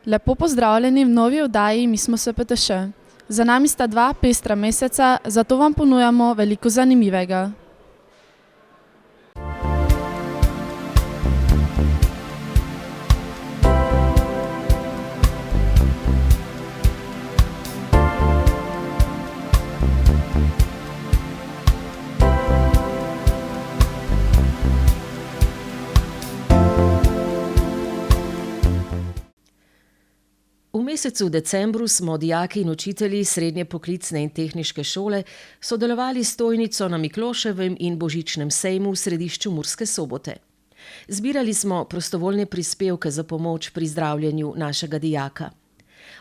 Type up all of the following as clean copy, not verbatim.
Lepo pozdravljeni v novi oddaji Mi smo SPTŠ. Za nami sta 2 pestra meseca, zato vam ponujamo veliko zanimivega. V mesecu decembru smo dijaki in učitelji Srednje poklicne in tehniške šole sodelovali s stojnico na Mikloševem in božičnem sejmu v središču Murske Sobote. Zbirali smo prostovoljne prispevke za pomoč pri zdravljenju našega dijaka.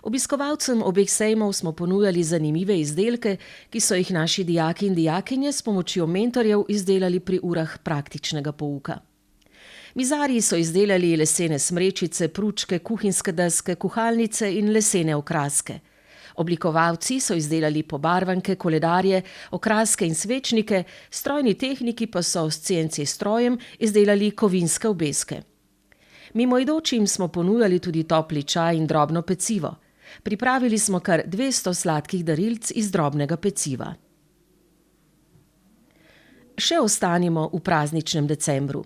Obiskovalcem obeh sejmov smo ponujali zanimive izdelke, ki so jih naši dijaki in dijakinje s pomočjo mentorjev izdelali pri urah praktičnega pouka. Mizarji so izdelali lesene smrečice, pručke, kuhinjske deske, kuhalnice in lesene okraske. Oblikovalci so izdelali pobarvanke, koledarje, okraske in svečnike, strojni tehniki pa so s CNC strojem izdelali kovinske obeske. Mimoidočim smo ponujali tudi topli čaj in drobno pecivo. Pripravili smo kar 200 sladkih darilc iz drobnega peciva. Še ostanimo v prazničnem decembru.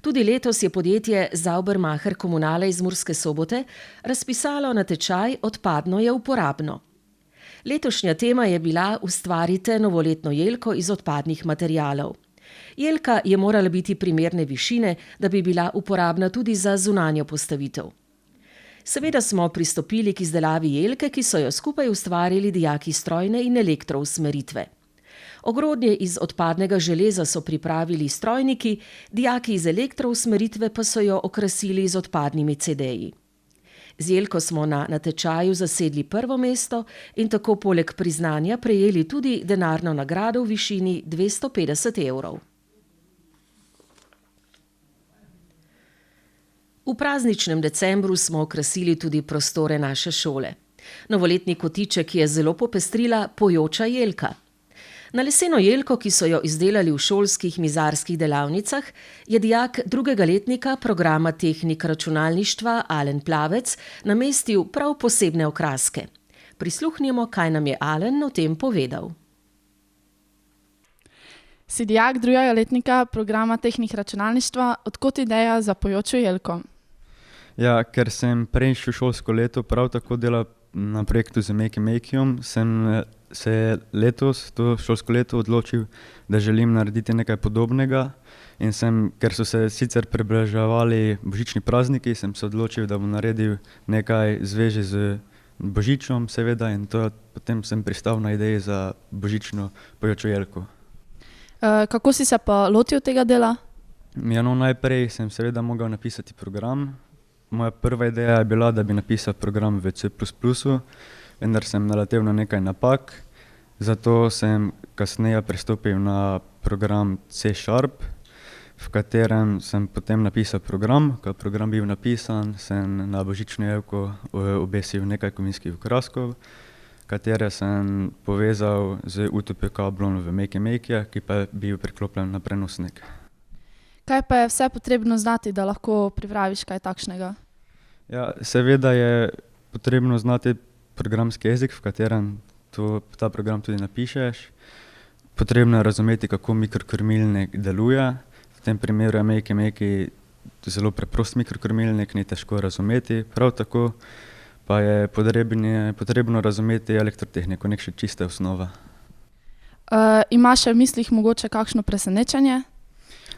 Tudi letos je podjetje Saubermacher Komunale iz Murske Sobote razpisalo natečaj Odpadno je uporabno. Letošnja tema je bila Ustvarite novoletno jelko iz odpadnih materialov. Jelka je morala biti primerne višine, da bi bila uporabna tudi za zunanjo postavitev. Seveda smo pristopili k izdelavi jelke, ki so jo skupaj ustvarili dijaki strojne in elektrousmeritve. Ogrodje iz odpadnega železa so pripravili strojniki, dijaki iz elektrousmeritve pa so jo okrasili z odpadnimi CD-ji. Z jelko smo na natečaju zasedli prvo mesto in tako poleg priznanja prejeli tudi denarno nagrado v višini 250 evrov. V prazničnem decembru smo okrasili tudi prostore naše šole. Novoletni kotiček je zelo popestrila pojoča jelka. Na leseno jelko, ki so jo izdelali v šolskih mizarskih delavnicah, je dijak 2. letnika programa tehnik računalništva Alen Plavec namestil prav posebne okraske. Prisluhnimo, kaj nam je Alen o tem povedal. Si dijak 2. letnika programa tehnik računalništva, odkot ideja za pojočo jelko? Ja, ker sem prejšnjo šolsko leto prav tako delal na projektu z Makeyom, sem se letos, to šolsko leto, odločil, da želim narediti nekaj podobnega. In ker so se sicer približevali božični prazniki, sem se odločil, da bom naredil nekaj zvezi z božičom, seveda, in potem sem pristal na ideji za božično pojočo jelko. Kako si se pa lotil tega dela? Ja, najprej sem seveda mogel napisati program. Moja prva ideja je bila, da bi napisal program v C++, vendar sem naletel na nekaj napak, zato sem kasneje pristopil na program C#, v katerem sem potem napisal program. Ko je program bil napisan, sem na božično jelko obesil nekaj kovinskih okraskov, katere sem povezal z UTP kablom v Makey, ki pa je bil priklopljen na prenosnik. Kaj pa je vse potrebno znati, da lahko pripraviš kaj takšnega? Ja, seveda je potrebno znati programski jezik, v katerem ta program tudi napišeš. Potrebno je razumeti, kako mikrokrmilnik deluje. V tem primeru je Makey zelo preprost mikrokrmilnik, ni težko razumeti. Prav tako pa je potrebno razumeti elektrotehniko, nekaj čiste osnova. Imaš v mislih mogoče kakšno presenečenje?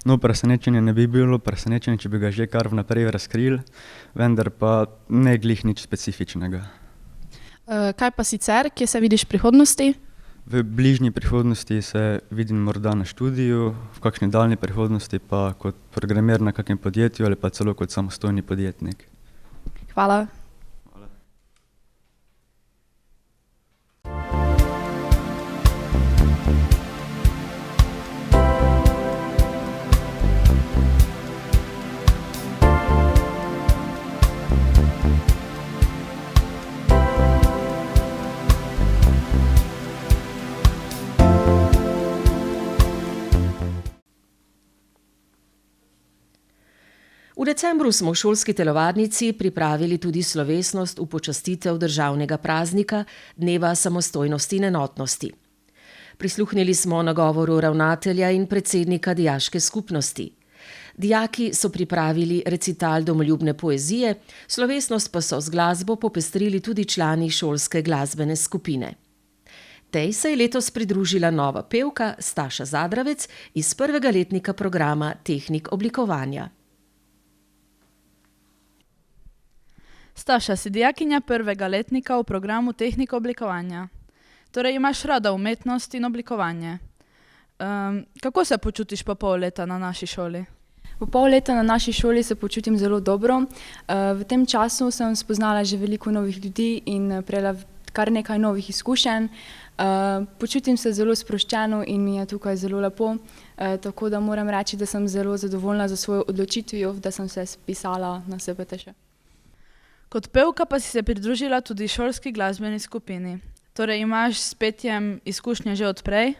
No, presenečenje ne bi bilo presenečenje, če bi ga že kar vnaprej razkrili, vendar pa ne glih nič specifičnega. Kaj pa sicer, kje se vidiš v prihodnosti? V bližnji prihodnosti se vidim morda na študiju, v kakšni daljni prihodnosti pa kot programer na kakem podjetju ali pa celo kot samostojni podjetnik. Hvala. V decembru smo v šolski telovadnici pripravili tudi slovesnost v počastitev državnega praznika Dneva samostojnosti in enotnosti. Prisluhnili smo nagovoru ravnatelja in predsednika dijaške skupnosti. Dijaki so pripravili recital domoljubne poezije, slovesnost pa so z glasbo popestrili tudi člani šolske glasbene skupine. Tej se je letos pridružila nova pevka Staša Zadravec iz prvega letnika programa Tehnik oblikovanja. Staša, si dijakinja prvega letnika v programu Tehnik oblikovanja. Torej imaš rada umetnost in oblikovanje. Kako se počutiš po pol leta na naši šoli? Po pol leta na naši šoli se počutim zelo dobro. V tem času sem spoznala že veliko novih ljudi in prejela kar nekaj novih izkušenj. Počutim se zelo sproščeno in mi je tukaj zelo lepo, tako da moram reči, da sem zelo zadovoljna za svojo odločitvijo, da sem se spisala na SPTŠ. Kot pevka pa si se pridružila tudi šolski glasbeni skupini. Torej imaš s petjem izkušnje že od prej?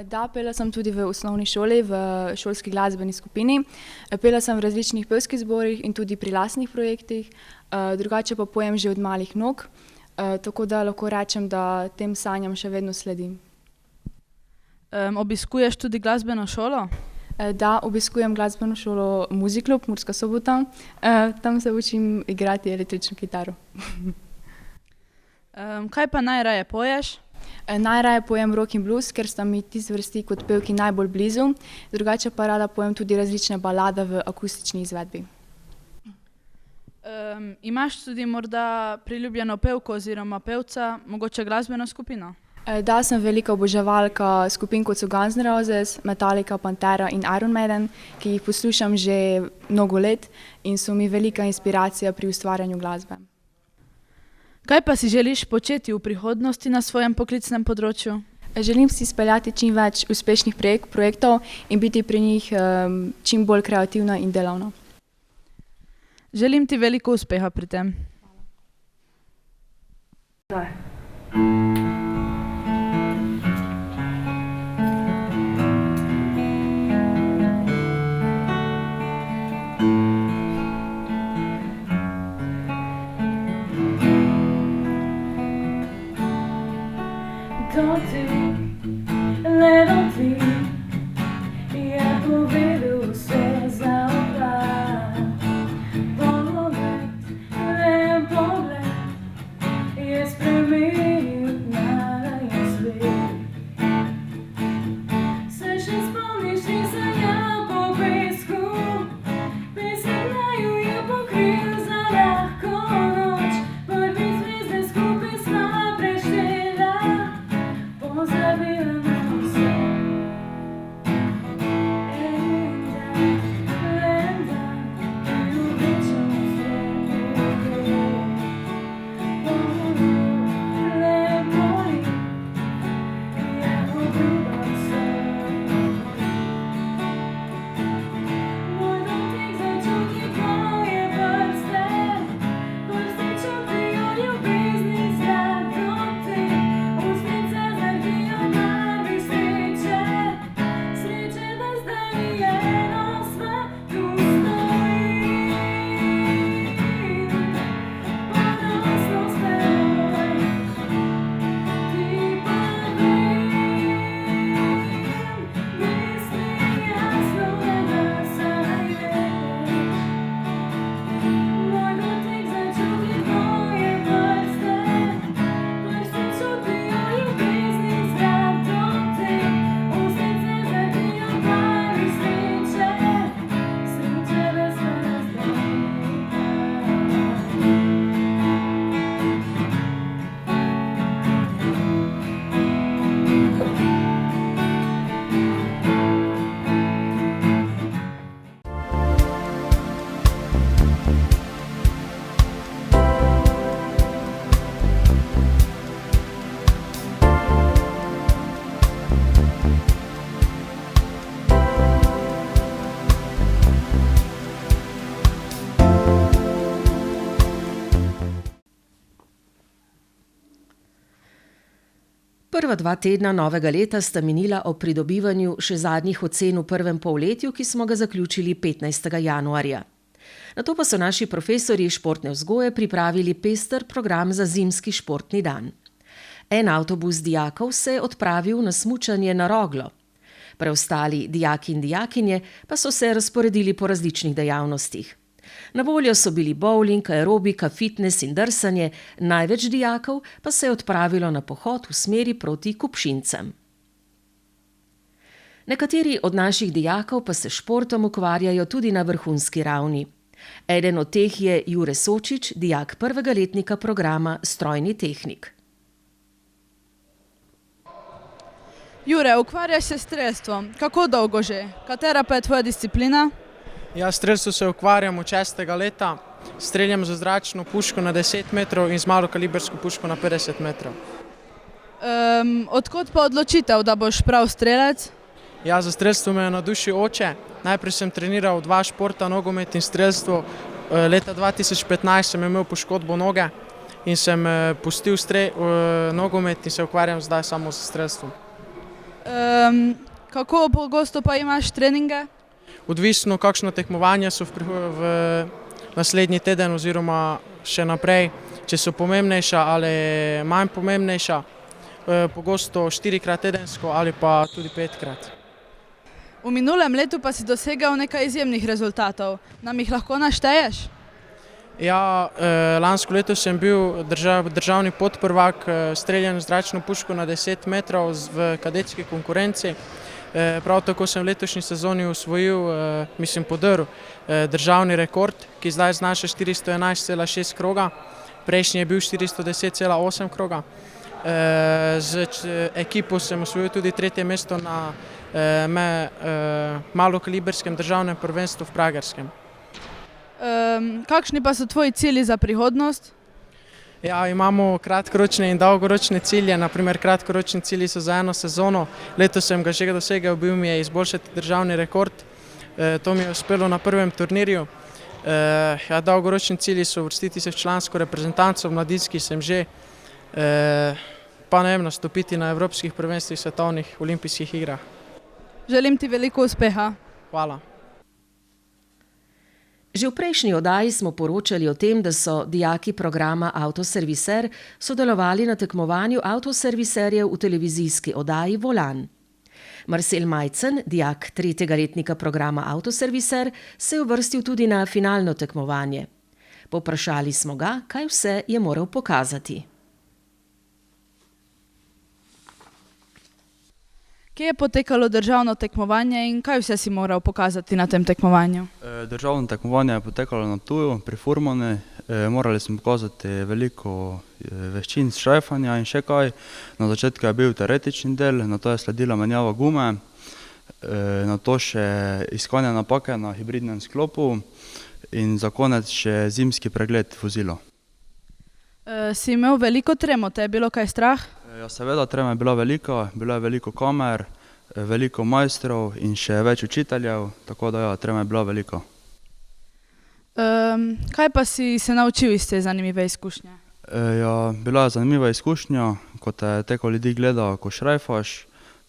Da, pela sem tudi v osnovni šoli, v šolski glasbeni skupini. Pela sem v različnih pevskih zborih in tudi pri lastnih projektih. Drugače pa pojem že od malih nog, tako da lahko rečem, da tem sanjam še vedno sledim. Obiskuješ tudi glasbeno šolo? Da, obiskujem glasbeno šolo Muziklub Murska Sobota. Tam se učim igrati električno kitaro. Kaj pa najraje poješ? Najraje pojem rock in blues, ker sta mi ti zvrsti kot pevki najbolj blizu. Drugače pa rada pojem tudi različne balade v akustični izvedbi. Imaš tudi morda priljubljeno pevko oziroma pevca, mogoče glasbeno skupino? Da, sem velika oboževalka skupin kot so Guns N' Roses, Metallica, Pantera in Iron Maiden, ki jih poslušam že mnogo let in so mi velika inspiracija pri ustvarjanju glasbe. Kaj pa si želiš početi v prihodnosti na svojem poklicnem področju? Želim si speljati čim več uspešnih projektov in biti pri njih čim bolj kreativna in delavna. Želim ti veliko uspeha pri tem. Prva 2 tedna novega leta sta minila ob pridobivanju še zadnjih ocen v prvem polletju, ki smo ga zaključili 15. januarja. Nato pa so naši profesorji športne vzgoje pripravili pester program za zimski športni dan. En avtobus dijakov se je odpravil na smučanje na Roglo. Preostali dijaki in dijakinje pa so se razporedili po različnih dejavnostih. Na voljo so bili bowling, aerobika, fitness in drsanje, največ dijakov pa se je odpravilo na pohod v smeri proti Kupšincem. Nekateri od naših dijakov pa se športom ukvarjajo tudi na vrhunski ravni. Eden od teh je Jure Sočič, dijak prvega letnika programa Strojni tehnik. Jure, ukvarjaš se s strelstvom. Kako dolgo že? Katera pa je tvoja disciplina? Ja, s strelstvom se ukvarjam od 6. leta. Streljam z zračno puško na 10 metrov in z malokalibersko puško na 50 metrov. Odkot pa odločitev, da boš prav strelec? Ja, za strelstvo me je navdušil oče. Najprej sem treniral 2 športa, nogomet in strelstvo. Leta 2015 sem imel poškodbo noge in sem pustil nogomet in se ukvarjam zdaj samo s strelstvom. Kako pogosto pa imaš treninge? Odvisno, kakšno tekmovanja so v naslednji teden oziroma še naprej, če so pomembnejša ali manj pomembnejša, pogosto 4-krat tedensko ali pa tudi 5-krat. V minulem letu pa si dosegal nekaj izjemnih rezultatov. Nam jih lahko našteješ? Ja, lansko leto sem bil državni podprvak streljanju z zračno puško na 10 metrov v kadetski konkurenci. Prav tako sem v letošnji sezoni osvojil, podrl državni rekord, ki zdaj znaša 411,6 kroga. Prejšnji je bil 410,8 kroga. Z ekipo sem osvojil tudi 3. mesto na malokaliberskem državnem prvenstvu v Pragerskem. Kakšni pa so tvoji cilji za prihodnost? Ja, imamo kratkoročne in dolgoročne cilje. Naprimer, kratkoročni cilji so za eno sezono. Letos sem ga že dosegel, bil mi je izboljšati državni rekord. To mi je uspelo na prvem turnirju. Dolgoročni cilji so uvrstiti se v člansko reprezentanco, v mladinski sem že, pa nastopiti na evropskih prvenstvih, svetovnih, olimpijskih igrah. Želim ti veliko uspeha. Hvala. Že v prejšnji oddaji smo poročali o tem, da so dijaki programa Avtoserviser sodelovali na tekmovanju avtoserviserjev v televizijski oddaji Volan. Marcel Majcen, dijak 3. letnika programa Avtoserviser, se je uvrstil tudi na finalno tekmovanje. Povprašali smo ga, kaj vse je moral pokazati. Kje je potekalo državno tekmovanje in kaj vse si moral pokazati na tem tekmovanju? Državno tekmovanje je potekalo na Ptuju, pri Furmanu. Morali smo pokazati veliko veščin šrajfanja in še kaj. Na začetku je bil teoretični del, nato je sledila menjava gume, nato še iskanje napake na hibridnem sklopu in za konec še zimski pregled vozila. Si imel veliko tremo, te je bilo kaj strah? Ja, seveda, trema je bila velika, bilo je veliko kamer, veliko majstrov in še več učiteljev, tako da ja, trema je bila velika. Kaj pa si se naučil iz te zanimive izkušnje? Ja, bila je zanimiva izkušnja, ko te teko ljudi gleda, ko šrajfaš,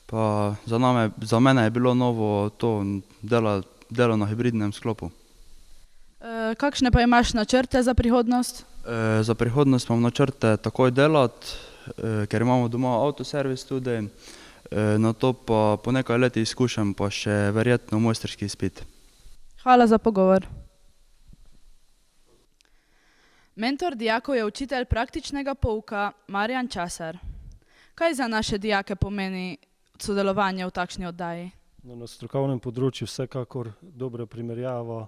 pa za mene je bilo novo to delo na hibridnem sklopu. Kakšne pa imaš načrte za prihodnost? Za prihodnost imam načrte takoj delati, ker imamo doma avtoservis tudi, nato pa po nekaj leti izkušam pa še verjetno mojstrski izpit. Hvala za pogovor. Mentor dijakov je učitelj praktičnega pouka Marjan Časar. Kaj za naše dijake pomeni sodelovanje v takšni oddaji? Na strokovnem področju vsekakor dobra primerjava,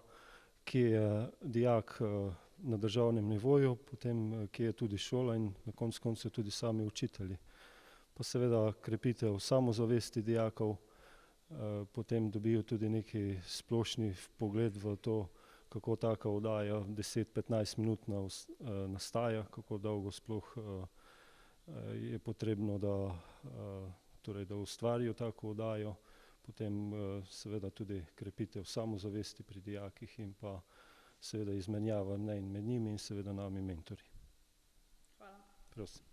ki je dijak na državnem nivoju, potem ki je tudi šola in na koncu koncev tudi sami učitelji. Pa seveda krepitev samozavesti dijakov, potem dobijo tudi neki splošni vpogled v to, kako taka oddaja 10-15 minut nastaja, kako dolgo sploh je potrebno, da ustvarijo tako oddajo. Potem seveda tudi krepitev samozavesti pri dijakih in pa seveda izmenjava mnenj med njimi in seveda nami mentorji. Hvala. Prosim.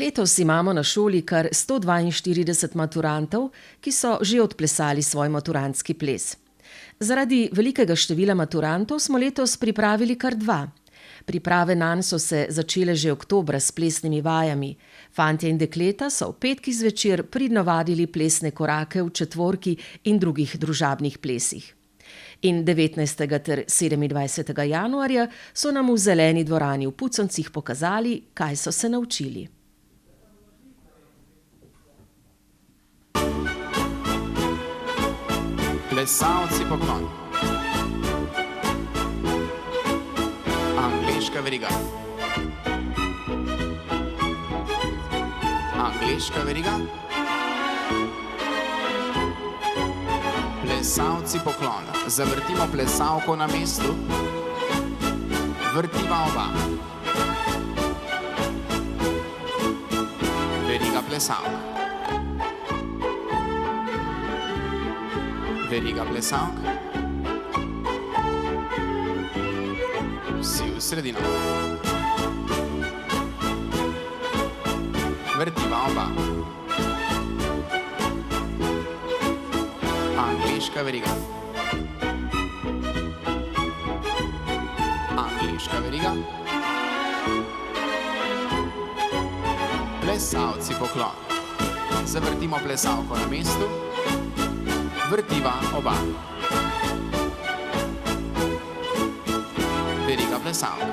Letos imamo na šoli kar 142 maturantov, ki so že odplesali svoj maturantski ples. Zaradi velikega števila maturantov smo letos pripravili kar 2. Priprave nanj so se začele že oktobra s plesnimi vajami. Fantje in dekleta so v petkih zvečer pridno vadili plesne korake v četvorki in drugih družabnih plesih. In 19. ter 27. januarja so nam v zeleni dvorani v Puconcih pokazali, kaj so se naučili. Plesalci poklon. Angleška veriga. Angleška veriga. Plesalci poklon. Zavrtimo plesalko na mestu. Vrtiva oba. Veriga plesalka. Veriga plesalk. Vsi v sredino. Vrtiva oba. Angleška veriga. Angleška veriga. Plesalci poklon. Zavrtimo plesalko na mestu. Vrtiva oba. Veriga plesalk.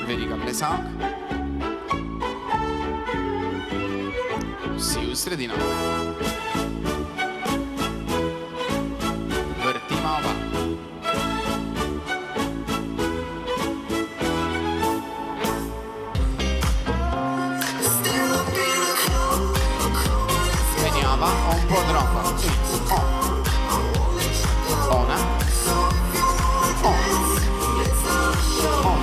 Veriga plesalk. Vsi v sredino. Vrtiva oba. On pod roko. On. Ona. On. On.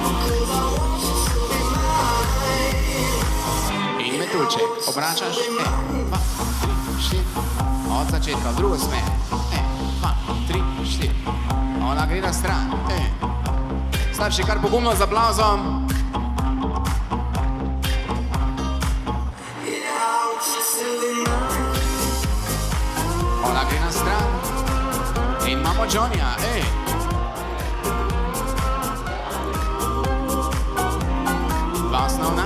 In metulček. Obračaš. 1, 2, 3, 4. Od začetka v drugo smer. 1, 2, 3, 4. Ona gre na stran. Starši kar pogumno z aplavzom. Ona gre na stran in imamo Johnnyja, Dva osnovna.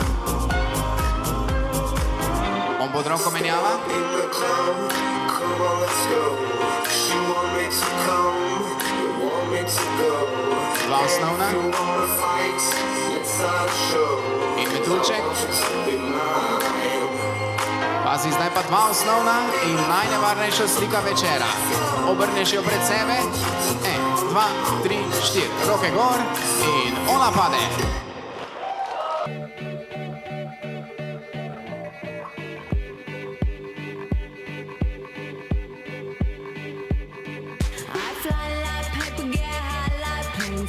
On pod roko menjava. Dva osnovna. In metulček. Pazi, zdaj pa 2 osnovna in najnevarnejša slika večera. Obrneš jo pred sebe. 1, 2, 3, 4. Roke gor in ona pade.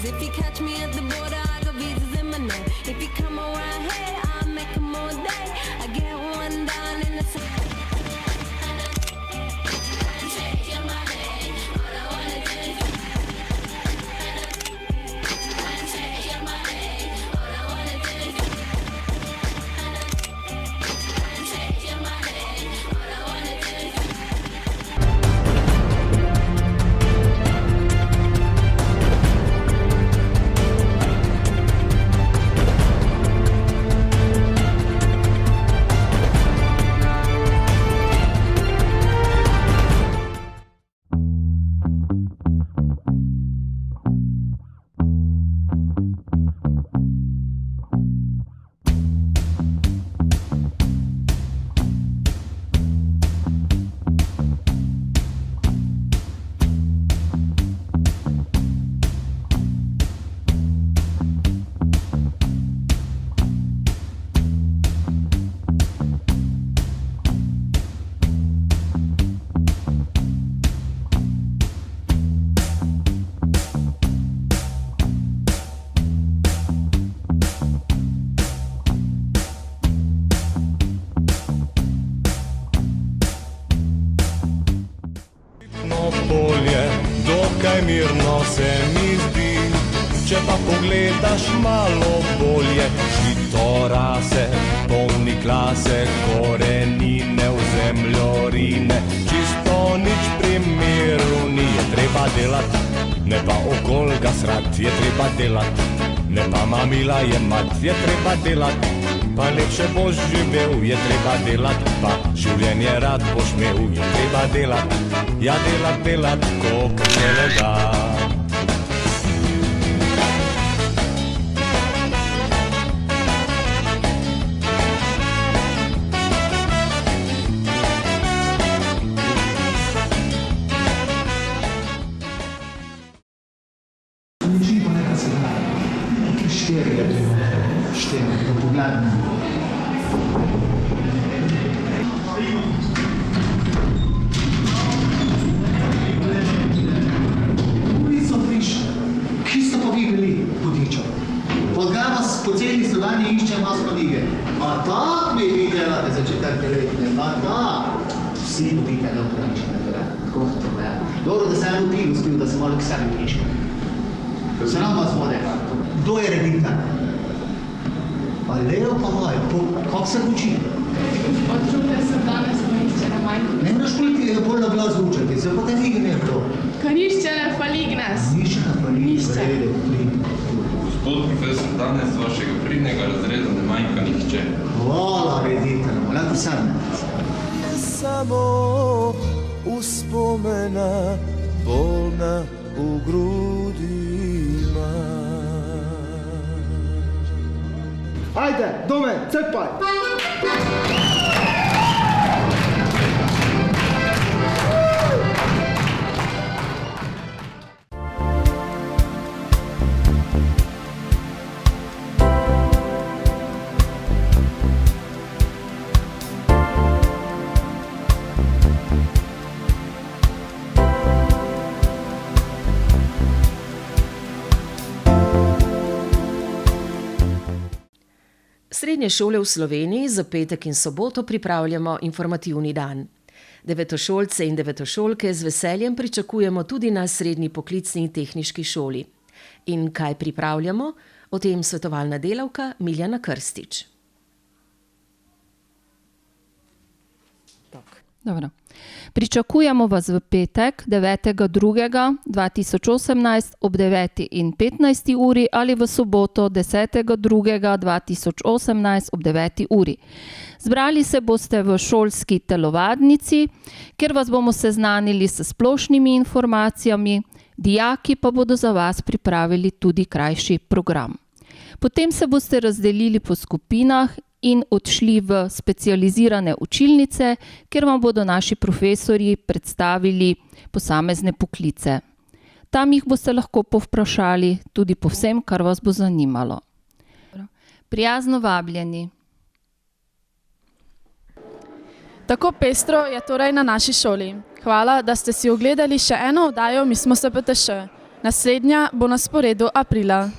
If you catch me at the border, I got visas in my name. If you come around here, I'll make them all day. I get one down in the city. Take your money, all I wanna do is take your money, pogledaš malo bolje, žitorase, polni klase, korenine v zemljorine, čisto nič primeru ni, je treba delati, ne pa okol ga srat, je treba delati, ne pa mamila jemat, je treba delati, pa lepše boš živel, je treba delati, pa življenje rad boš imel, je treba delati, ja delati, koliko se le da. Štiri, da pogledamo. Ulico prišli, ki ste pa vi bili, hudičo? Podgaj vas po celi Sloveniji išče vas podige. A tak mi vi delate za 4 letne, a tak. Vsi dobite na upravične, tako to je. Dobro, da se eno pivo spil, da se malo k sebi prišli. Sram vas vode. Kdo je reditelj? Pa Leo pa moj, kako se uči? Odčutil sem danes korišče na manjko. Ne moraš priti bolj na glas učiti, se pa te ligne to. Korišče na falignas. Nišče na falignas. Gospod profesor, danes vašega pridnega razreda ne manjka nihče. Hvala reditelj, lepo sedne. Samo uspomena bolna v grudi ima. Ajde, Domen, cepaj! Srednje šole v Sloveniji za petek in soboto pripravljamo informativni dan. Devetošolce in devetošolke z veseljem pričakujemo tudi na Srednji poklicni in tehniški šoli. In kaj pripravljamo? O tem svetovalna delavka Miljana Krstič. Dobro. Pričakujemo vas v petek 9.2.2018 ob 9:15 uri ali v soboto 10.2.2018 ob 9. uri. Zbrali se boste v šolski telovadnici, kjer vas bomo seznanili s splošnimi informacijami, dijaki pa bodo za vas pripravili tudi krajši program. Potem se boste razdelili po skupinah in odšli v specializirane učilnice, kjer vam bodo naši profesorji predstavili posamezne poklice. Tam jih boste lahko povprašali tudi po vsem, kar vas bo zanimalo. Prijazno vabljeni. Tako pestro je torej na naši šoli. Hvala, da ste si ogledali še eno oddajo Mi smo SPTŠ. Naslednja bo na sporedu aprila.